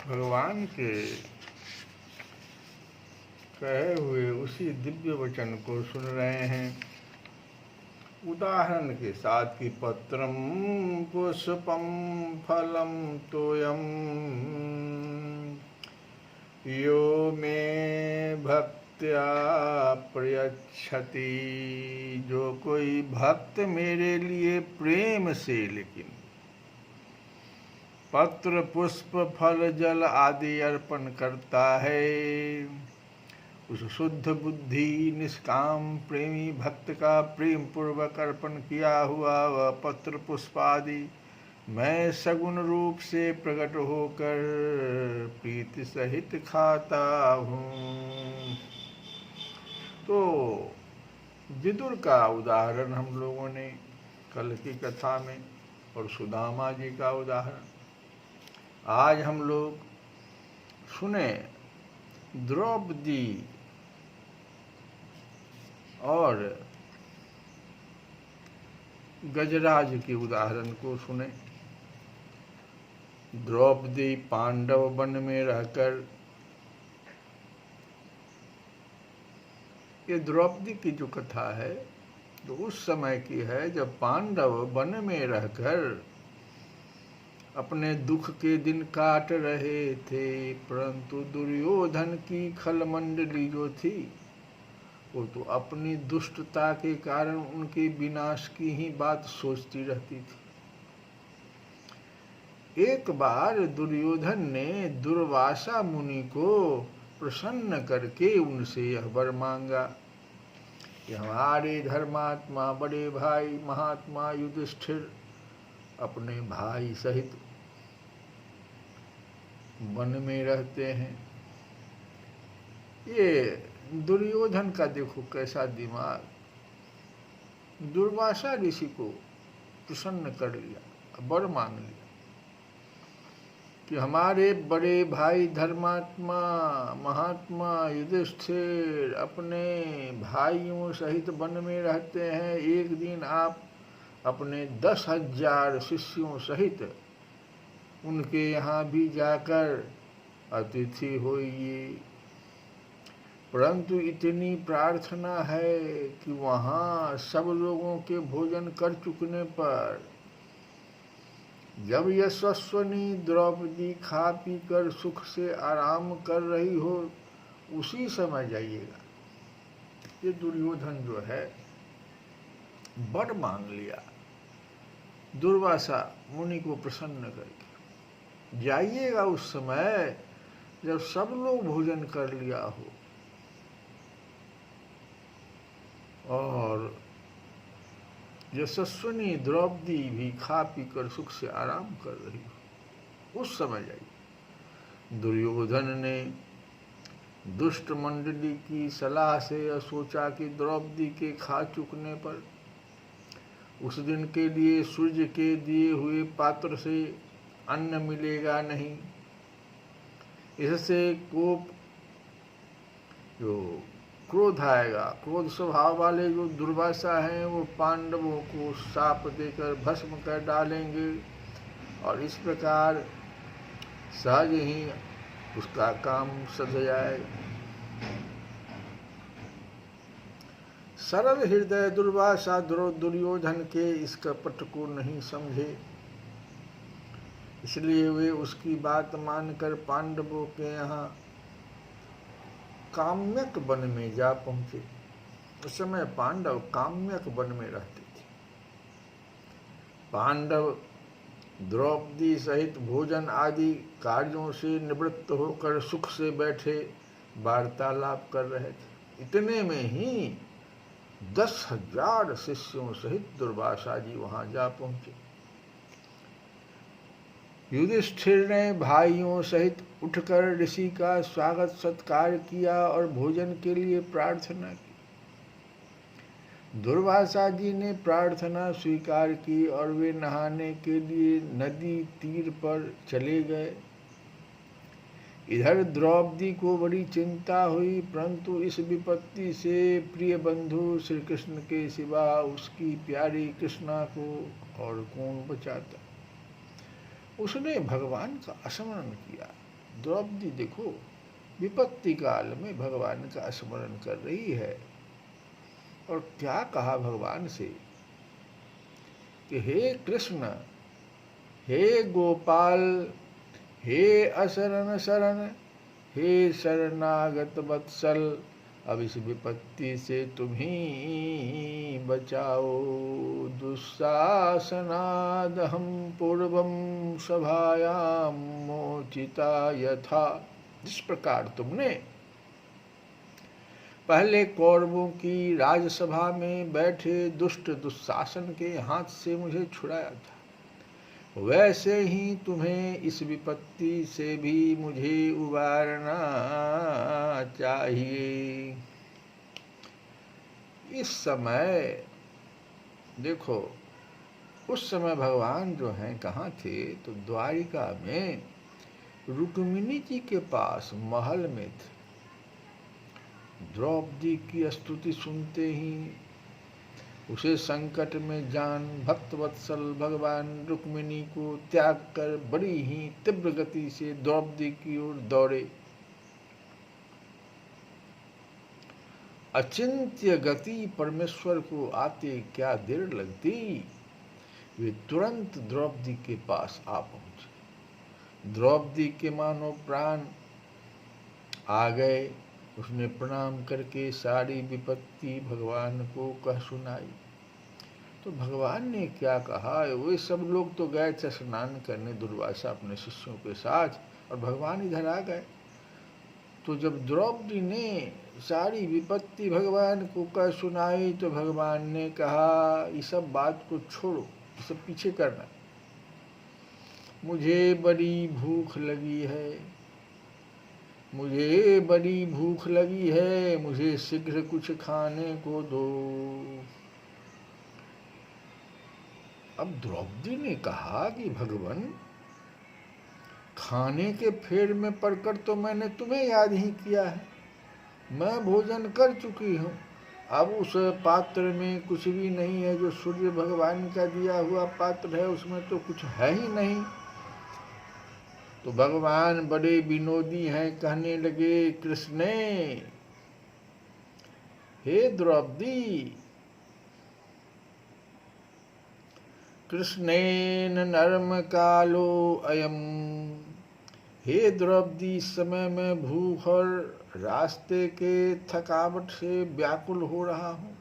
भगवान के कहे हुए उसी दिव्य वचन को सुन रहे हैं। उदाहरण के साथ कि पत्रम पुष्पम फलम तोयम यो मे भक्त्या प्रयच्छति, जो कोई भक्त मेरे लिए प्रेम से लेकिन पत्र पुष्प फल जल आदि अर्पण करता है, उस शुद्ध बुद्धि निष्काम प्रेमी भक्त का प्रेम पूर्वक अर्पण किया हुआ वह पत्र पुष्प आदि मैं सगुण रूप से प्रकट होकर प्रीति सहित खाता हूँ। तो विदुर का उदाहरण हम लोगों ने कल की कथा में, और सुदामा जी का उदाहरण आज हम लोग सुने द्रौपदी और गजराज के उदाहरण को सुने। द्रौपदी पांडव वन में रहकर, ये द्रौपदी की जो कथा है तो उस समय की है जब पांडव वन में रहकर अपने दुख के दिन काट रहे थे, परंतु दुर्योधन की खलमंडली जो थी वो तो अपनी दुष्टता के कारण उनके विनाश की ही बात सोचती रहती थी। एक बार दुर्योधन ने दुर्वासा मुनि को प्रसन्न करके उनसे यह वर मांगा कि हमारे धर्मात्मा बड़े भाई महात्मा युधिष्ठिर अपने भाई सहित वन में रहते हैं। ये दुर्योधन का देखो कैसा दिमाग, दुर्वासा ऋषि को प्रसन्न कर लिया, वर मांग लिया कि हमारे बड़े भाई धर्मात्मा महात्मा युधिष्ठिर अपने भाइयों सहित वन में रहते हैं, एक दिन आप अपने 10,000 शिष्यों सहित उनके यहाँ भी जाकर अतिथि होइए, परंतु इतनी प्रार्थना है कि वहाँ सब लोगों के भोजन कर चुकने पर जब यशस्विनी द्रौपदी खा पी कर सुख से आराम कर रही हो उसी समय जाइएगा। ये दुर्योधन जो है वर मांग लिया दुर्वासा मुनि को प्रसन्न करके, जाइएगा उस समय जब सब लोग भोजन कर लिया हो और यशस्विनी द्रौपदी भी खा पी कर सुख से आराम कर रही हो, उस समय जाइए। दुर्योधन ने दुष्ट मंडली की सलाह से यह सोचा कि द्रौपदी के खा चुकने पर उस दिन के लिए सूर्य के दिए हुए पात्र से अन्न मिलेगा नहीं, इससे कोप जो क्रोध आएगा, क्रोध स्वभाव वाले जो दुर्वासा हैं वो पांडवों को शाप देकर भस्म कर डालेंगे और इस प्रकार सहज ही उसका काम सध जाएगा। सरल हृदय दुर्वासा दुर्योधन के इस कपट को नहीं समझे, इसलिए वे उसकी बात मानकर पांडवों के यहाँ काम्यक वन में जा पहुंचे। उस समय पांडव काम्यक वन में रहते थे। पांडव द्रौपदी सहित भोजन आदि कार्यों से निवृत्त होकर सुख से बैठे वार्तालाप कर रहे थे। इतने में ही 10,000 शिष्यों सहित दुर्वासा जी वहां जा पहुंचे। युधिष्ठिर ने भाइयों सहित उठकर ऋषि का स्वागत सत्कार किया और भोजन के लिए प्रार्थना की। दुर्वासा जी ने प्रार्थना स्वीकार की और वे नहाने के लिए नदी तीर पर चले गए। इधर द्रौपदी को बड़ी चिंता हुई, परंतु इस विपत्ति से प्रिय बंधु श्री कृष्ण के सिवा उसकी प्यारी कृष्णा को और कौन बचाता। उसने भगवान का स्मरण किया। द्रौपदी देखो विपत्ति काल में भगवान का स्मरण कर रही है और क्या कहा भगवान से कि हे कृष्ण, हे गोपाल, हे असरण शरण, हे शरणागत वत्सल, अब इस विपत्ति से तुम ही बचाओ। दुस्साहसनाद हम पूर्वम सभायाम मोचिता यथा। जिस प्रकार तुमने पहले कौरवों की राजसभा में बैठे दुष्ट दुशासन के हाथ से मुझे छुड़ाया था, वैसे ही तुम्हें इस विपत्ति से भी मुझे उबारना चाहिए। इस समय देखो, उस समय भगवान जो हैं कहाँ थे, तो द्वारिका में रुक्मिणी जी के पास महल में थे। द्रौपदी की स्तुति सुनते ही उसे संकट में जान भक्त वत्सल भगवान रुक्मिणी को त्याग कर बड़ी ही तीव्र गति से द्रौपदी की ओर दौड़े। अचिंत्य गति परमेश्वर को आते क्या देर लगती, वे तुरंत द्रौपदी के पास आ पहुंचे। द्रौपदी के मानो प्राण आ गए। उसने प्रणाम करके सारी विपत्ति भगवान को कह सुनाई। तो भगवान ने क्या कहा, वे सब लोग तो गए थे स्नान करने दुर्वासा अपने शिष्यों के साथ, और भगवान इधर आ गए। तो जब द्रौपदी ने सारी विपत्ति भगवान को कह सुनाई, तो भगवान ने कहा, इस सब बात को छोड़ो, ये सब पीछे करना। मुझे बड़ी भूख लगी है, मुझे बड़ी भूख लगी है, मुझे शीघ्र कुछ खाने को दो। अब द्रौपदी ने कहा कि भगवान, खाने के फेर में पड़कर तो मैंने तुम्हें याद ही किया है। मैं भोजन कर चुकी हूँ। अब उस पात्र में कुछ भी नहीं है, जो सूर्य भगवान का दिया हुआ पात्र है उसमें तो कुछ है ही नहीं। तो भगवान बड़े विनोदी हैं, कहने लगे, कृष्णे, हे द्रौपदी, कृष्णेन नर्म कालो अयम। हे द्रौपदी, इस समय मैं भूख और रास्ते के थकावट से व्याकुल हो रहा हूँ।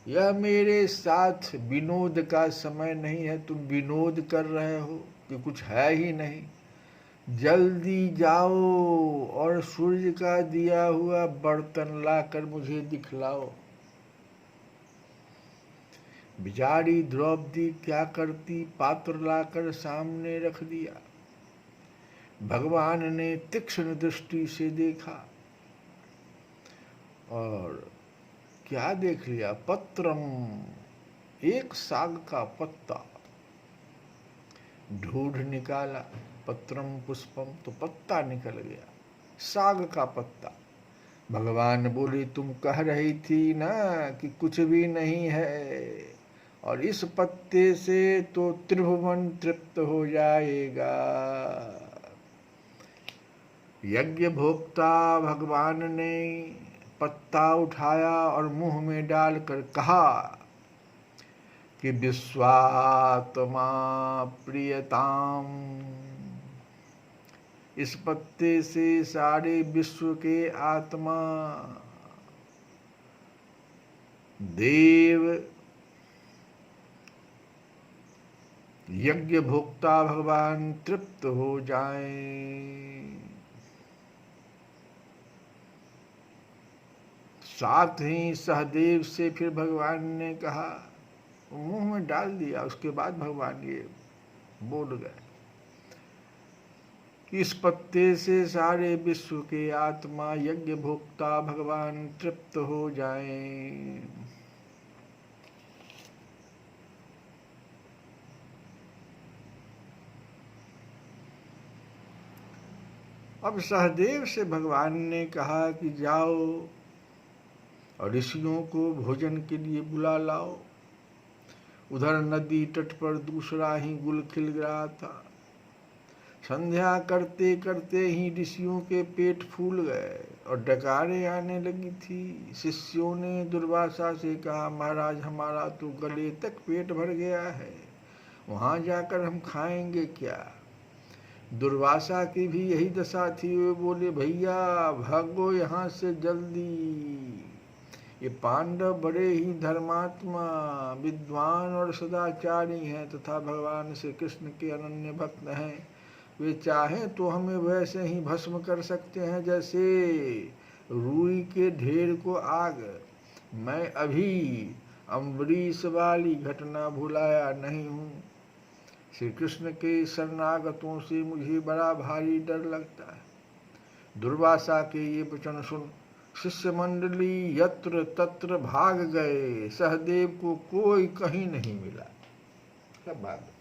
यह मेरे साथ विनोद का समय नहीं है, तुम विनोद कर रहे हो कि कुछ है ही नहीं। जल्दी जाओ और सूर्य का दिया हुआ बर्तन लाकर मुझे दिखलाओ। बेचारी द्रौपदी क्या करती, पात्र लाकर सामने रख दिया। भगवान ने तीक्ष्ण दृष्टि से देखा और क्या देख लिया, पत्रम, एक साग का पत्ता ढूंढ निकाला। पत्रम पुष्पम, तो पत्ता निकल गया, साग का पत्ता। भगवान बोले, तुम कह रही थी ना कि कुछ भी नहीं है, और इस पत्ते से तो त्रिभुवन तृप्त हो जाएगा। यज्ञ भोक्ता भगवान ने पत्ता उठाया और मुंह में डालकर कहा कि विश्वात्मा प्रियताम, इस पत्ते से सारे विश्व के आत्मा, देव, यज्ञ भोक्ता भगवान तृप्त हो जाएं। साथ ही सहदेव से फिर भगवान ने कहा, मुंह में डाल दिया। उसके बाद भगवान ये बोल गए कि इस पत्ते से सारे विश्व के आत्मा, यज्ञ भोक्ता भगवान तृप्त हो जाएं। अब सहदेव से भगवान ने कहा कि जाओ और ऋषियों को भोजन के लिए बुला लाओ। उधर नदी तट पर दूसरा ही गुल खिल रहा था। संध्या करते करते ही ऋषियों के पेट फूल गए और डकारें आने लगी थी। शिष्यों ने दुर्वासा से कहा, महाराज, हमारा तो गले तक पेट भर गया है, वहां जाकर हम खाएंगे क्या। दुर्वासा की भी यही दशा थी। वे बोले, भैया भागो यहाँ से जल्दी। ये पांडव बड़े ही धर्मात्मा, विद्वान और सदाचारी हैं तथा भगवान श्री कृष्ण के अनन्य भक्त हैं। वे चाहें तो हमें वैसे ही भस्म कर सकते हैं जैसे रुई के ढेर को आग। मैं अभी अम्बरीश वाली घटना भुलाया नहीं हूँ। श्री कृष्ण के शरणागतों से मुझे बड़ा भारी डर लगता है। दुर्वासा के ये वचन सुन शिष्य मंडली यत्र तत्र भाग गए। सहदेव को कोई कहीं नहीं मिला, सब भाग गए।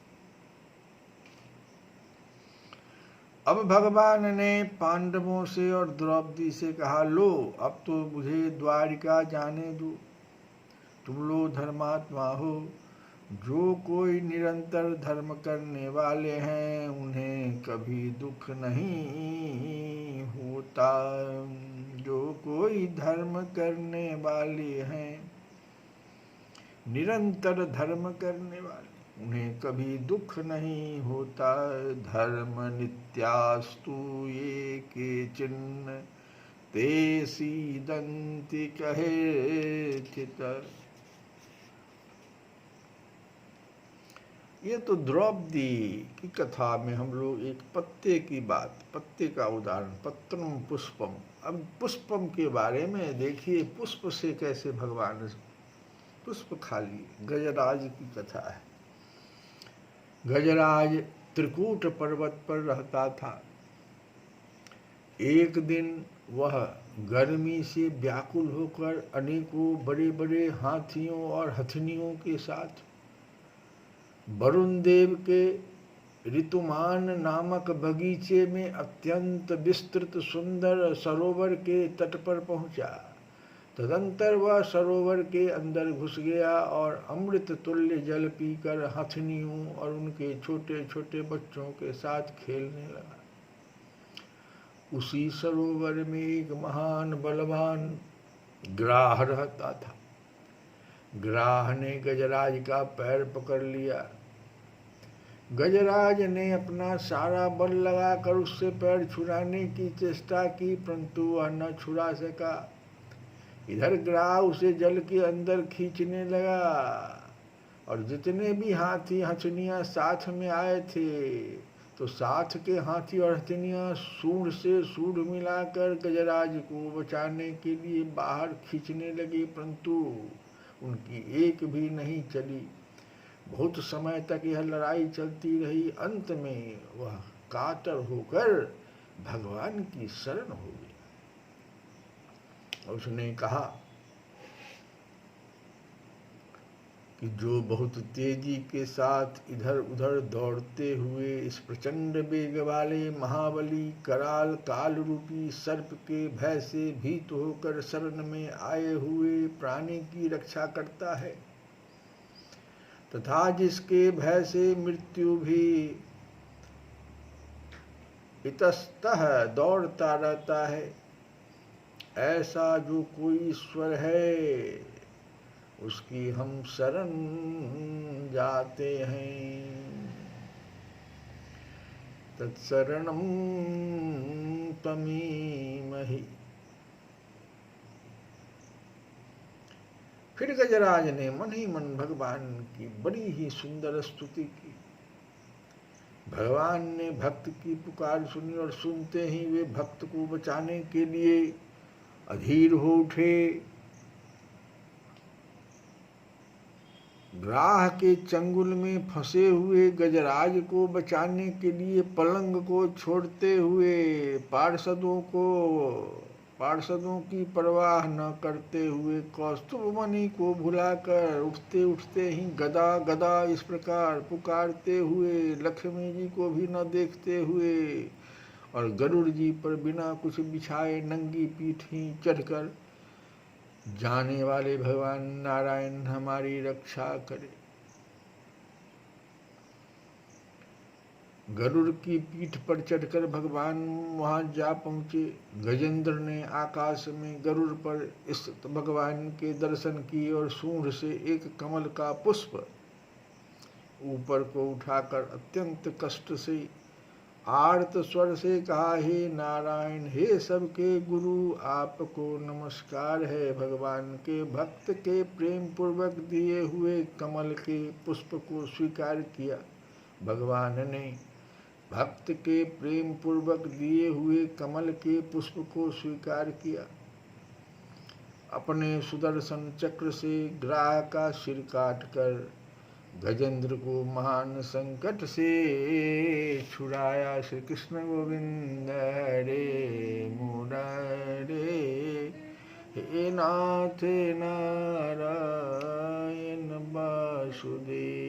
अब भगवान ने पांडवों से और द्रौपदी से कहा, लो अब तो मुझे द्वारिका जाने दो। तुम लोग धर्मात्मा हो। जो कोई निरंतर धर्म करने वाले हैं उन्हें कभी दुख नहीं होता। जो कोई धर्म करने वाले हैं, निरंतर धर्म करने वाले, उन्हें कभी दुख नहीं होता। धर्म नित्यास्तु ये केचिन ते सीदन्ति कहेचित्। ये तो द्रौपदी की कथा में हम लोग एक पत्ते की बात, पत्ते का उदाहरण, पत्रम पुष्पम। अब पुष्पम के बारे में देखिए, पुष्प से कैसे भगवान पुष्प खा लिए। गजराज की कथा है। गजराज त्रिकूट पर्वत पर रहता था। एक दिन वह गर्मी से व्याकुल होकर अनेकों बड़े बड़े हाथियों और हथनियों के साथ वरुण देव के ऋतुमान नामक बगीचे में अत्यंत विस्तृत सुंदर सरोवर के तट पर पहुंचा। तदंतर वह सरोवर के अंदर घुस गया और अमृत तुल्य जल पीकर हथनियों और उनके छोटे छोटे बच्चों के साथ खेलने लगा। उसी सरोवर में एक महान बलवान ग्राह रहता था। ग्राह ने गजराज का पैर पकड़ लिया। गजराज ने अपना सारा बल लगाकर उससे पैर छुड़ाने की चेष्टा की, परंतु वह न छुड़ा सका। इधर ग्राह उसे जल के अंदर खींचने लगा और जितने भी हाथी हथनियां साथ में आए थे, तो साथ के हाथी और हथनियां सूंड से सूंड मिलाकर गजराज को बचाने के लिए बाहर खींचने लगे, परंतु उनकी एक भी नहीं चली। बहुत समय तक यह लड़ाई चलती रही। अंत में वह कातर होकर भगवान की शरण हो गया। उसने कहा कि जो बहुत तेजी के साथ इधर उधर दौड़ते हुए इस प्रचंड वेग वाले महाबली कराल काल रूपी सर्प के भय से भीत होकर शरण में आए हुए प्राणी की रक्षा करता है, तथा जिसके भय से मृत्यु भी इतस्ततः दौड़ता रहता है, ऐसा जो कोई ईश्वर है उसकी हम शरण जाते हैं। तत्शरणं त्वमेमहि। फिर गजराज ने मन ही मन भगवान की बड़ी ही सुंदर स्तुति की। भगवान ने भक्त की पुकार सुनी और सुनते ही वे भक्त को बचाने के लिए अधीर हो उठे। ग्राह के चंगुल में फंसे हुए गजराज को बचाने के लिए पलंग को छोड़ते हुए पार्षदों की परवाह न करते हुए कौस्तुभमणि को भुलाकर उठते उठते ही गदा गदा इस प्रकार पुकारते हुए लक्ष्मी जी को भी न देखते हुए और गरुड़ जी पर बिना कुछ बिछाए नंगी पीठ ही चढ़कर जाने वाले भगवान नारायण हमारी रक्षा करे। गरुड़ की पीठ पर चढ़कर भगवान वहां जा पहुंचे। गजेंद्र ने आकाश में गरुड़ पर स्थित भगवान के दर्शन किए और सूंड से एक कमल का पुष्प ऊपर को उठाकर अत्यंत कष्ट से आर्त स्वर से कहा, हे नारायण, हे सबके गुरु, आपको नमस्कार है। भगवान के भक्त के प्रेम पूर्वक दिए हुए कमल के पुष्प को स्वीकार किया। भगवान ने भक्त के प्रेम पूर्वक दिए हुए कमल के पुष्प को स्वीकार किया। अपने सुदर्शन चक्र से ग्राह का सिर काटकर गजेंद्र को महान संकट से छुड़ाया श्री कृष्ण गोविंद रे मुरारे। हे नाथ नारायण वासुदेव